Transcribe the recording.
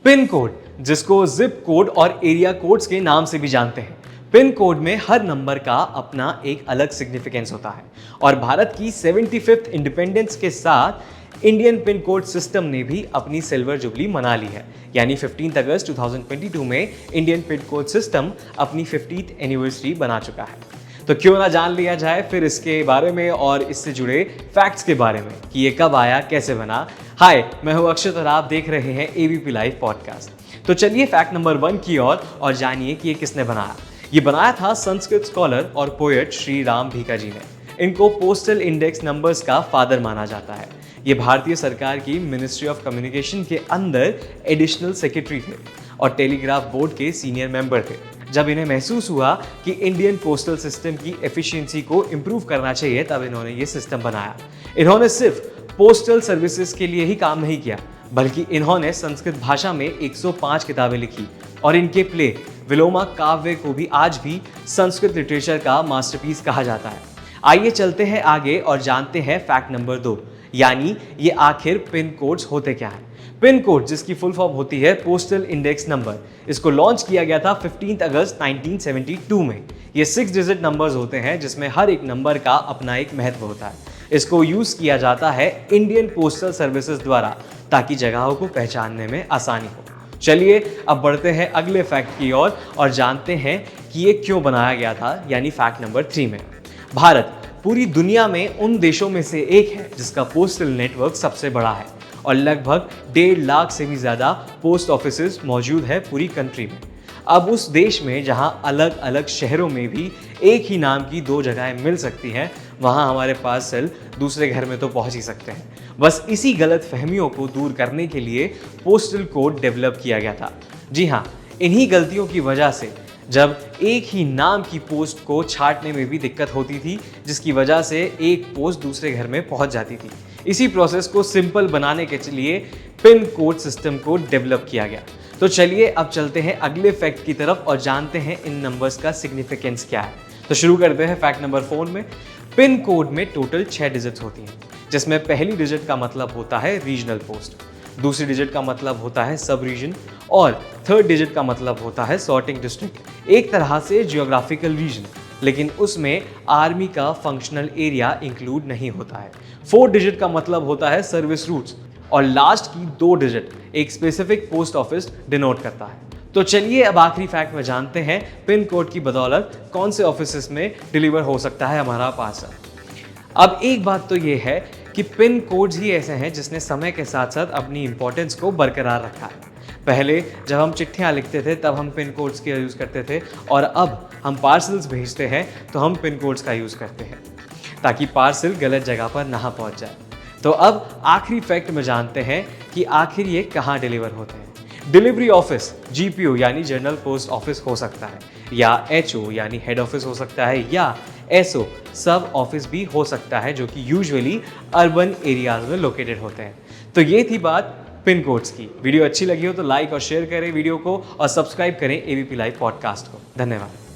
Pin code, जिसको zip code और area codes के नाम से भी जानते हैं। पिन कोड में हर नंबर का अपना एक अलग सिग्निफिकेंस होता है और भारत की 75th इंडिपेंडेंस के साथ इंडियन पिन कोड सिस्टम ने भी अपनी सिल्वर जुबली मना ली है। यानी 15 अगस्त 2022 में इंडियन पिन कोड सिस्टम अपनी 50th एनिवर्सरी बना चुका है। तो क्यों ना जान लिया जाए फिर इसके बारे में और इससे जुड़े फैक्ट्स के बारे में कि ये कब आया, कैसे बना। हाय, मैं हूं अक्षत और आप देख रहे हैं एबीपी लाइव पॉडकास्ट। तो चलिए फैक्ट नंबर 1 की ओर और जानिए कि ये किसने बनाया। ये बनाया था संस्कृत स्कॉलर और पोएट श्री राम भीका जी ने। इनको पोस्टल इंडेक्स नंबर्स का फादर माना जाता है। ये भारतीय सरकार की मिनिस्ट्री ऑफ कम्युनिकेशन के अंदर एडिशनल सेक्रेटरी थे और टेलीग्राफ बोर्ड के सीनियर मेंबर थे। जब इन्हें महसूस हुआ कि इंडियन पोस्टल सिस्टम की एफिशिएंसी को इम्प्रूव करना चाहिए, तब इन्होंने ये सिस्टम बनाया। इन्होंने सिर्फ पोस्टल सर्विसेज के लिए ही काम नहीं किया, बल्कि इन्होंने संस्कृत भाषा में 105 किताबें लिखी और इनके प्ले विलोमा काव्य को भी आज भी संस्कृत लिटरेचर का मास्टरपीस कहा जाता है। आइए चलते हैं आगे और जानते हैं फैक्ट नंबर 2, यानी ये आखिर पिन कोड्स होते क्या हैं। पिन कोड, जिसकी फुल फॉर्म होती है पोस्टल इंडेक्स नंबर, इसको लॉन्च किया गया था 15 अगस्त 1972 में। ये 6 डिजिट नंबर्स होते हैं जिसमें हर एक नंबर का अपना एक महत्व होता है। इसको यूज किया जाता है इंडियन पोस्टल सर्विसेज द्वारा ताकि जगहों को पहचानने में आसानी हो। चलिए अब बढ़ते हैं अगले फैक्ट की ओर और जानते हैं कि ये क्यों बनाया गया था, यानी फैक्ट नंबर 3 में। भारत पूरी दुनिया में उन देशों में से एक है जिसका पोस्टल नेटवर्क सबसे बड़ा है और लगभग 1.5 लाख से भी ज़्यादा पोस्ट ऑफिसेज मौजूद है पूरी कंट्री में। अब उस देश में जहां अलग अलग शहरों में भी एक ही नाम की 2 जगहें मिल सकती हैं, वहां हमारे पार्सल दूसरे घर में तो पहुंच ही सकते हैं। बस इसी गलत फहमियों को दूर करने के लिए पोस्टल कोड डेवलप किया गया था। जी हाँ, इन्हीं गलतियों की वजह से जब एक ही नाम की पोस्ट को छांटने में भी दिक्कत होती थी, जिसकी वजह से एक पोस्ट दूसरे घर में पहुंच जाती थी। इसी प्रोसेस को सिंपल बनाने के लिए पिन कोड सिस्टम को डेवलप किया गया। तो चलिए अब चलते हैं अगले फैक्ट की तरफ और जानते हैं इन नंबर्स का सिग्निफिकेंस क्या है। तो शुरू करते हैं फैक्ट नंबर 4 में। पिन कोड में टोटल 6 डिजिट्स होती हैं, जिसमें पहली डिजिट का मतलब होता है रीजनल पोस्ट, दूसरी डिजिट का मतलब होता है सब रीजन और थर्ड डिजिट का मतलब होता है सॉर्टिंग डिस्ट्रिक्ट। एक तरह से जियोग्राफिकल रीजन, लेकिन उसमें आर्मी का फंक्शनल एरिया इंक्लूड नहीं होता है। 4 डिजिट का मतलब होता है सर्विस रूट्स और लास्ट की 2 डिजिट एक स्पेसिफिक पोस्ट ऑफिस डिनोट करता है। तो चलिए अब आखिरी फैक्ट में जानते हैं पिन कोड की बदौलत कौन से ऑफिसेस में डिलीवर हो सकता है हमारा पार्सल। अब एक बात तो ये है कि पिन कोड्स ही ऐसे हैं जिसने समय के साथ साथ अपनी इंपॉर्टेंस को बरकरार रखा है। पहले जब हम चिट्ठियाँ लिखते थे तब हम पिन कोड्स का यूज़ करते थे और अब हम पार्सल्स भेजते हैं तो हम पिन कोड्स का यूज़ करते हैं ताकि पार्सल गलत जगह पर ना पहुंच जाए। तो अब आखिरी फैक्ट में जानते हैं कि आखिर ये कहाँ डिलीवर होते हैं। डिलीवरी ऑफिस जीपीओ यानी जनरल पोस्ट ऑफिस हो सकता है, या एचओ यानी हेड ऑफिस हो सकता है, या एसओ सब ऑफिस भी हो सकता है, जो कि यूजुअली अर्बन एरियाज में लोकेटेड होते हैं। तो ये थी बात पिन कोड्स की। वीडियो अच्छी लगी हो तो लाइक और शेयर करें वीडियो को और सब्सक्राइब करें एबीपी लाइव पॉडकास्ट को। धन्यवाद।